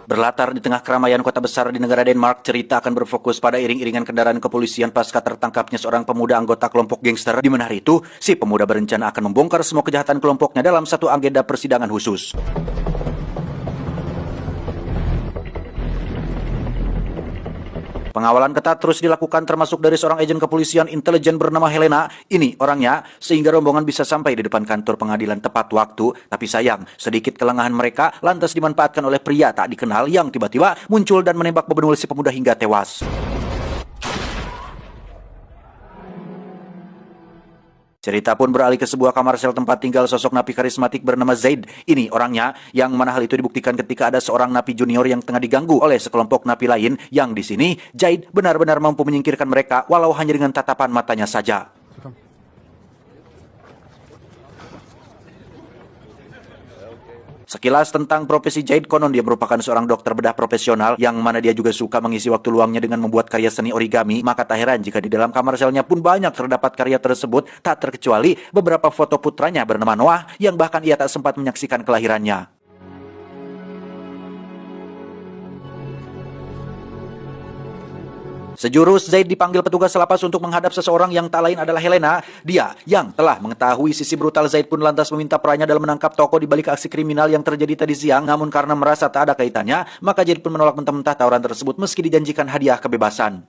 Berlatar di tengah keramaian kota besar di negara Denmark, cerita akan berfokus pada iring-iringan kendaraan kepolisian pasca tertangkapnya seorang pemuda anggota kelompok gangster. Di mana hari itu, si pemuda berencana akan membongkar semua kejahatan kelompoknya dalam satu agenda persidangan khusus. Pengawalan ketat terus dilakukan termasuk dari seorang agen kepolisian intelijen bernama Helena. Ini orangnya, sehingga rombongan bisa sampai di depan kantor pengadilan tepat waktu. Tapi sayang, sedikit kelengahan mereka lantas dimanfaatkan oleh pria tak dikenal yang tiba-tiba muncul dan menembak membunuh si pemuda hingga tewas. Cerita pun beralih ke sebuah kamar sel tempat tinggal sosok napi karismatik bernama Zaid. Ini orangnya, yang mana hal itu dibuktikan ketika ada seorang napi junior yang tengah diganggu oleh sekelompok napi lain, yang di sini Zaid benar-benar mampu menyingkirkan mereka walau hanya dengan tatapan matanya saja. Sekilas tentang profesi Zaid, konon dia merupakan seorang dokter bedah profesional yang mana dia juga suka mengisi waktu luangnya dengan membuat karya seni origami. Maka tak heran jika di dalam kamar selnya pun banyak terdapat karya tersebut, tak terkecuali beberapa foto putranya bernama Noah yang bahkan ia tak sempat menyaksikan kelahirannya. Sejurus, Zaid dipanggil petugas lapas untuk menghadap seseorang yang tak lain adalah Helena. Dia yang telah mengetahui sisi brutal Zaid pun lantas meminta perannya dalam menangkap tokoh di balik aksi kriminal yang terjadi tadi siang. Namun karena merasa tak ada kaitannya, maka Zaid pun menolak mentah-mentah tawaran tersebut meski dijanjikan hadiah kebebasan.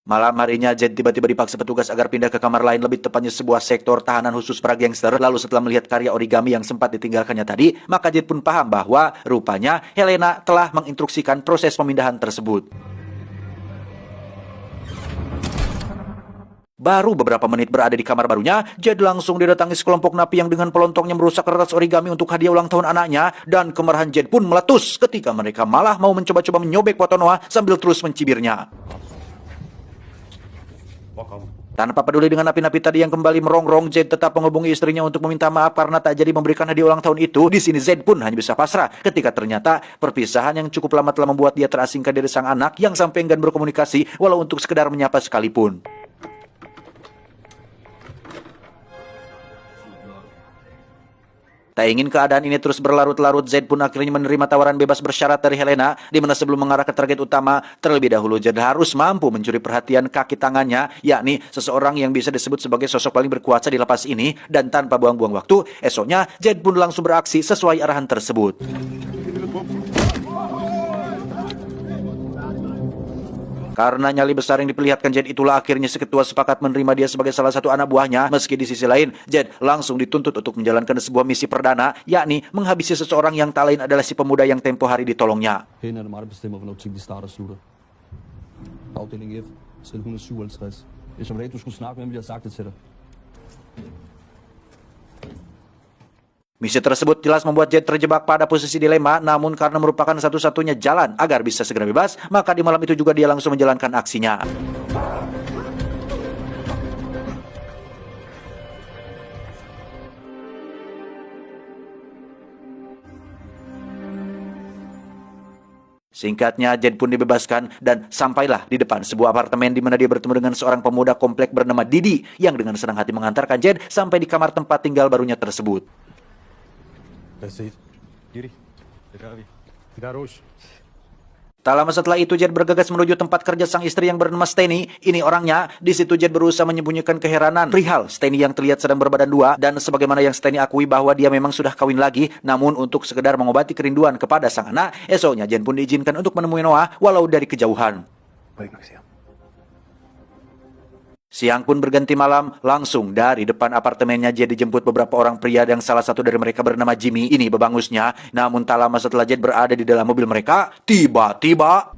Malam harinya, Zaid tiba-tiba dipaksa petugas agar pindah ke kamar lain, lebih tepatnya sebuah sektor tahanan khusus para gangster. Lalu setelah melihat karya origami yang sempat ditinggalkannya tadi, maka Zaid pun paham bahwa rupanya Helena telah menginstruksikan proses pemindahan tersebut. Baru beberapa menit berada di kamar barunya, Zaid langsung didatangi sekelompok napi yang dengan pelontongnya merusak kertas origami untuk hadiah ulang tahun anaknya. Dan kemarahan Zaid pun meletus ketika mereka malah mau mencoba-coba menyobek foto Noah sambil terus mencibirnya. Tanpa peduli dengan napi-napi tadi yang kembali merongrong, Zaid tetap menghubungi istrinya untuk meminta maaf karena tak jadi memberikan hadiah ulang tahun itu. Di sini Zaid pun hanya bisa pasrah ketika ternyata perpisahan yang cukup lama telah membuat dia terasingkan dari sang anak yang sampai enggan berkomunikasi walau untuk sekedar menyapa sekalipun. Tak ingin keadaan ini terus berlarut-larut, Zaid pun akhirnya menerima tawaran bebas bersyarat dari Helena, di mana sebelum mengarah ke target utama, terlebih dahulu Zaid harus mampu mencuri perhatian kaki tangannya, yakni seseorang yang bisa disebut sebagai sosok paling berkuasa di lapas ini. Dan tanpa buang-buang waktu, esoknya Zaid pun langsung beraksi sesuai arahan tersebut. Karena nyali besar yang diperlihatkan Zaid itulah akhirnya si ketua sepakat menerima dia sebagai salah satu anak buahnya. Meski di sisi lain, Zaid langsung dituntut untuk menjalankan sebuah misi perdana, yakni menghabisi seseorang yang tak lain adalah si pemuda yang tempo hari ditolongnya. Herinde er det mig, der bestemmer, hvornår ting de starter og slutter. Afdeling F, celle 157. Hvis om dag du skulle snakke med dem, ville jeg have sagt det til dig. Misi tersebut jelas membuat Zaid terjebak pada posisi dilema, namun karena merupakan satu-satunya jalan agar bisa segera bebas, maka di malam itu juga dia langsung menjalankan aksinya. Singkatnya, Zaid pun dibebaskan dan sampailah di depan sebuah apartemen di mana dia bertemu dengan seorang pemuda komplek bernama Didi yang dengan senang hati mengantarkan Zaid sampai di kamar tempat tinggal barunya tersebut. Tak lama setelah itu, Zaid bergegas menuju tempat kerja sang istri yang bernama Steny. Ini orangnya. Di situ Zaid berusaha menyembunyikan keheranan perihal Steny yang terlihat sedang berbadan dua, dan sebagaimana yang Steny akui bahwa dia memang sudah kawin lagi, namun untuk sekedar mengobati kerinduan kepada sang anak, esoknya Zaid pun diizinkan untuk menemui Noah walau dari kejauhan. Siang pun berganti malam, langsung dari depan apartemennya Zaid dijemput beberapa orang pria yang salah satu dari mereka bernama Jimmy. Ini bebangusnya. Namun tak lama setelah Zaid berada di dalam mobil mereka, tiba-tiba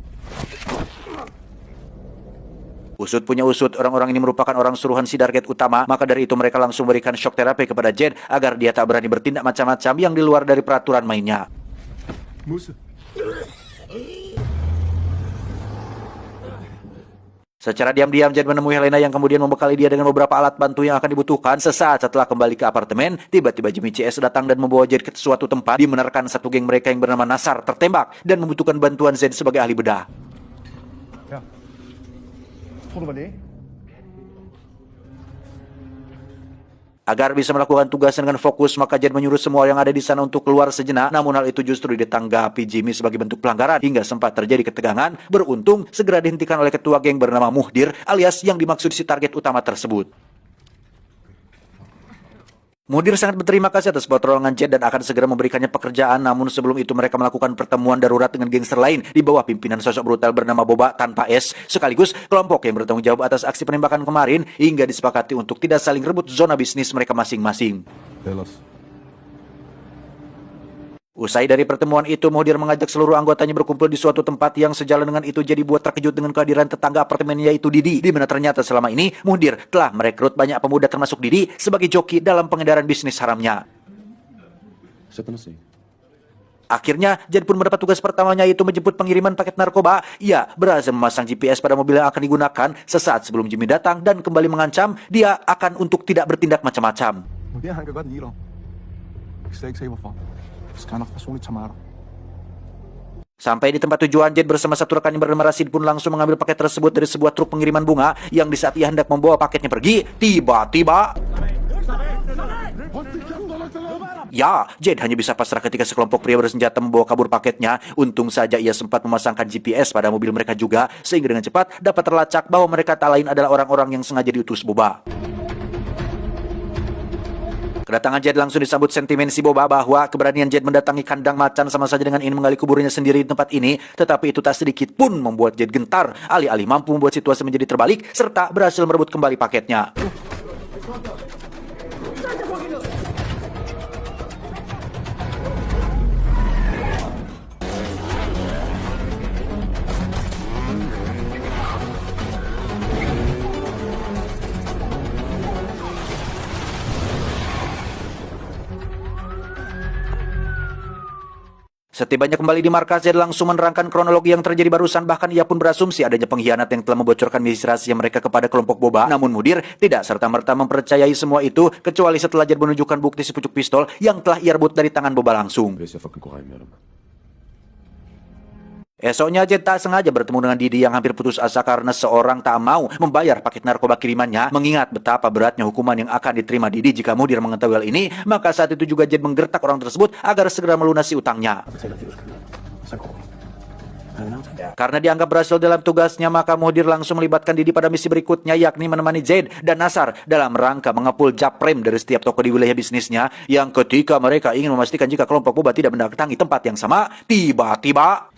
usut punya usut, orang-orang ini merupakan orang suruhan si target utama. Maka dari itu mereka langsung berikan shock terapi kepada Zaid agar dia tak berani bertindak macam-macam yang di luar dari peraturan mainnya. Secara diam-diam Zaid menemui Helena yang kemudian membekali dia dengan beberapa alat bantu yang akan dibutuhkan. Sesaat setelah kembali ke apartemen, tiba-tiba Jimmy CS datang dan membawa Zaid ke suatu tempat di mana rekan satu geng mereka yang bernama Nasar tertembak dan membutuhkan bantuan Zaid sebagai ahli bedah. Agar bisa melakukan tugas dengan fokus, maka Jed menyuruh semua yang ada di sana untuk keluar sejenak. Namun hal itu justru ditanggapi Jimmy sebagai bentuk pelanggaran hingga sempat terjadi ketegangan. Beruntung segera dihentikan oleh ketua geng bernama Muhdir alias yang dimaksud si target utama tersebut. Muhdir sangat berterima kasih atas pertolongan Jed dan akan segera memberikannya pekerjaan. Namun sebelum itu mereka melakukan pertemuan darurat dengan gangster lain di bawah pimpinan sosok brutal bernama Boba tanpa S, sekaligus kelompok yang bertanggung jawab atas aksi penembakan kemarin, hingga disepakati untuk tidak saling rebut zona bisnis mereka masing-masing. Ellers. Usai dari pertemuan itu, Muhdir mengajak seluruh anggotanya berkumpul di suatu tempat yang sejalan dengan itu. Jadi buat terkejut dengan kehadiran tetangga apartemennya yaitu Didi, di mana ternyata selama ini Muhdir telah merekrut banyak pemuda termasuk Didi sebagai joki dalam pengedaran bisnis haramnya. Akhirnya, Jed pun mendapat tugas pertamanya yaitu menjemput pengiriman paket narkoba. Ia berhasil memasang GPS pada mobil yang akan digunakan. Sesaat sebelum Jimmy datang dan kembali mengancam dia akan untuk tidak bertindak macam-macam. Sampai di tempat tujuan, Jed bersama satu rekannya bernama Rasid pun langsung mengambil paket tersebut dari sebuah truk pengiriman bunga. Yang di saat ia hendak membawa paketnya pergi, tiba-tiba ya, Jed hanya bisa pasrah ketika sekelompok pria bersenjata membawa kabur paketnya. Untung saja ia sempat memasangkan GPS pada mobil mereka juga, sehingga dengan cepat dapat terlacak bahwa mereka tak lain adalah orang-orang yang sengaja diutus Boba. Kedatangan Jed langsung disambut sentimen si Boba bahwa keberanian Jed mendatangi kandang macan sama saja dengan ingin menggali kuburnya sendiri di tempat ini. Tetapi itu tak sedikit pun membuat Jed gentar, alih-alih mampu membuat situasi menjadi terbalik serta berhasil merebut kembali paketnya. Setibanya kembali di markas, Jed langsung menerangkan kronologi yang terjadi barusan. Bahkan ia pun berasumsi adanya pengkhianat yang telah membocorkan misi rahasia mereka kepada kelompok Boba. Namun Muhdir tidak serta-merta mempercayai semua itu, kecuali setelah Jed menunjukkan bukti sepucuk pistol yang telah ia rebut dari tangan Boba langsung. Esoknya Jed tak sengaja bertemu dengan Didi yang hampir putus asa karena seorang tak mau membayar paket narkoba kirimannya. Mengingat betapa beratnya hukuman yang akan diterima Didi jika Muhdir mengetahui hal ini, maka saat itu juga Jed menggertak orang tersebut agar segera melunasi utangnya. Karena dianggap berhasil dalam tugasnya, maka Muhdir langsung melibatkan Didi pada misi berikutnya, yakni menemani Jed dan Nasar dalam rangka mengepul japrem dari setiap toko di wilayah bisnisnya. Yang ketika mereka ingin memastikan jika kelompok Boba tidak mendatangi tempat yang sama, tiba-tiba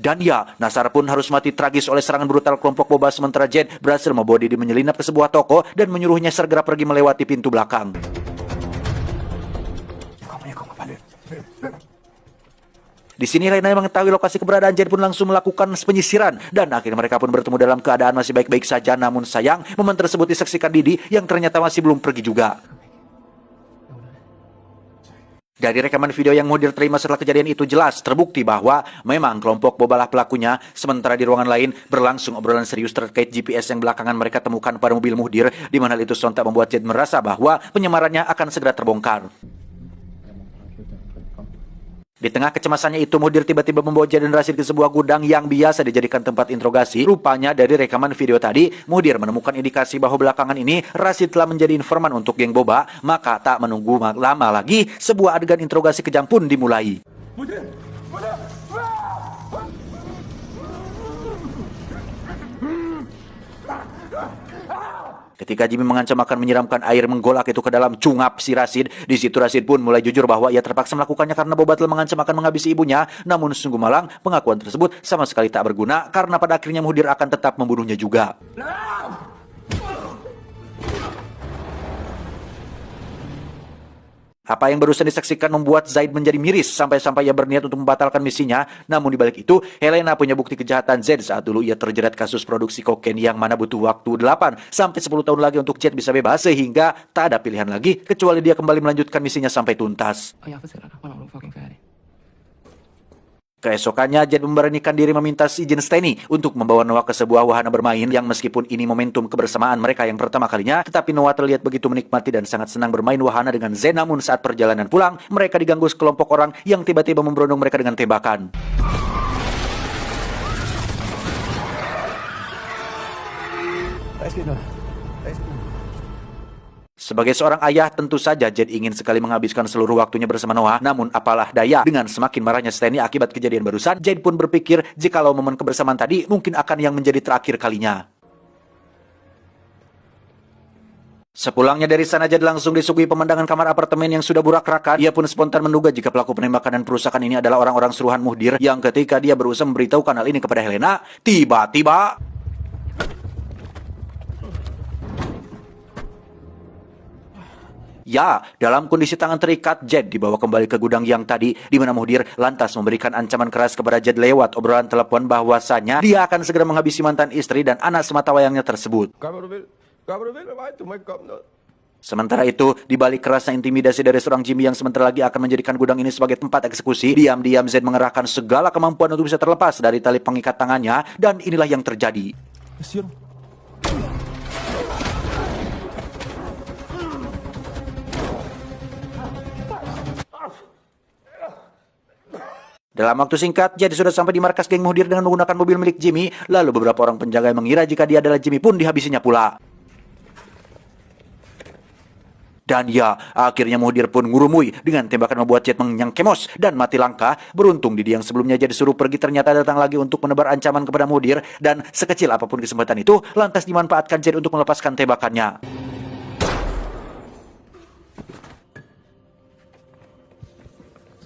dan ya, Nasar pun harus mati tragis oleh serangan brutal kelompok Boba, sementara Jed berhasil membawa Didi menyelinap ke sebuah toko dan menyuruhnya segera pergi melewati pintu belakang. Di sini Lena yang mengetahui lokasi keberadaan Jed pun langsung melakukan penyisiran dan akhirnya mereka pun bertemu dalam keadaan masih baik-baik saja. Namun sayang, momen tersebut disaksikan Didi yang ternyata masih belum pergi juga. Dari rekaman video yang Muhdir terima setelah kejadian itu jelas terbukti bahwa memang kelompok Boba lah pelakunya. Sementara di ruangan lain berlangsung obrolan serius terkait GPS yang belakangan mereka temukan pada mobil Muhdir, di mana hal itu sontak membuat Jed merasa bahwa penyamarannya akan segera terbongkar. Di tengah kecemasannya itu, Muhdir tiba-tiba membawa Jed dan Rasid ke sebuah gudang yang biasa dijadikan tempat interogasi. Rupanya dari rekaman video tadi, Muhdir menemukan indikasi bahwa belakangan ini Rasid telah menjadi informan untuk geng Boba. Maka tak menunggu lama lagi, sebuah adegan interogasi kejam pun dimulai. Ketika Jimmy mengancam akan menyiramkan air menggolak itu ke dalam cungap si Rasid, di situ Rasid pun mulai jujur bahwa ia terpaksa melakukannya karena Boba telah mengancam akan menghabisi ibunya. Namun sungguh malang, pengakuan tersebut sama sekali tak berguna karena pada akhirnya Muhdir akan tetap membunuhnya juga. Apa yang barusan disaksikan membuat Zaid menjadi miris sampai-sampai ia berniat untuk membatalkan misinya. Namun dibalik itu, Helena punya bukti kejahatan Zaid saat dulu ia terjerat kasus produksi kokain yang mana butuh waktu 8 sampai 10 tahun lagi untuk Jed bisa bebas, sehingga tak ada pilihan lagi kecuali dia kembali melanjutkan misinya sampai tuntas. Keesokannya, Jed memberanikan diri meminta izin Steny untuk membawa Noah ke sebuah wahana bermain yang meskipun ini momentum kebersamaan mereka yang pertama kalinya, tetapi Noah terlihat begitu menikmati dan sangat senang bermain wahana dengan Zen. Namun saat perjalanan pulang, mereka diganggu sekelompok orang yang tiba-tiba memberondong mereka dengan tembakan. Es geht noch. Es geht noch. Sebagai seorang ayah, tentu saja Jed ingin sekali menghabiskan seluruh waktunya bersama Noah. Namun apalah daya, dengan semakin marahnya Stanley akibat kejadian barusan, Jed pun berpikir jikalau momen kebersamaan tadi mungkin akan yang menjadi terakhir kalinya. Sepulangnya dari sana, Jed langsung disuguhi pemandangan kamar apartemen yang sudah burak-rakan. Ia pun spontan menduga jika pelaku penembakan dan perusakan ini adalah orang-orang suruhan Muhdir yang ketika dia berusaha memberitahukan hal ini kepada Helena, tiba-tiba ya, dalam kondisi tangan terikat, Jed dibawa kembali ke gudang yang tadi, di mana Muhdir lantas memberikan ancaman keras kepada Jed lewat obrolan telepon bahwasanya dia akan segera menghabisi mantan istri dan anak sematawayangnya tersebut. Sementara itu, di balik kerasnya intimidasi dari seorang Jimmy yang sebentar lagi akan menjadikan gudang ini sebagai tempat eksekusi, diam-diam Jed mengerahkan segala kemampuan untuk bisa terlepas dari tali pengikat tangannya, dan inilah yang terjadi. Dalam waktu singkat, Jed sudah sampai di markas geng Muhdir dengan menggunakan mobil milik Jimmy. Lalu beberapa orang penjaga yang mengira jika dia adalah Jimmy pun dihabisinya pula. Dan ya, akhirnya Muhdir pun ngurumui dengan tembakan membuat Jed mengenyang kemos dan mati langka. Beruntung Didi yang sebelumnya Jed disuruh pergi ternyata datang lagi untuk menebar ancaman kepada Muhdir. Dan sekecil apapun kesempatan itu, lantas dimanfaatkan Jed untuk melepaskan tembakannya.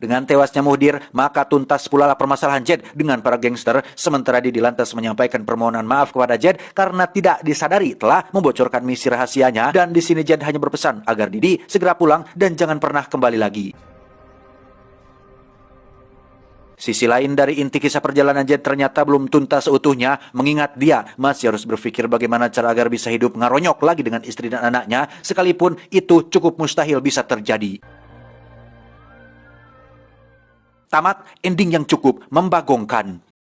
Dengan tewasnya Muhdir, maka tuntas pula lah permasalahan Jed dengan para gangster. Sementara Didi lantas menyampaikan permohonan maaf kepada Jed karena tidak disadari telah membocorkan misi rahasianya. Dan di sini Jed hanya berpesan agar Didi segera pulang dan jangan pernah kembali lagi. Sisi lain dari inti kisah perjalanan Jed ternyata belum tuntas seutuhnya, mengingat dia masih harus berpikir bagaimana cara agar bisa hidup ngaronyok lagi dengan istri dan anaknya, sekalipun itu cukup mustahil bisa terjadi. Tamat ending yang cukup membagongkan.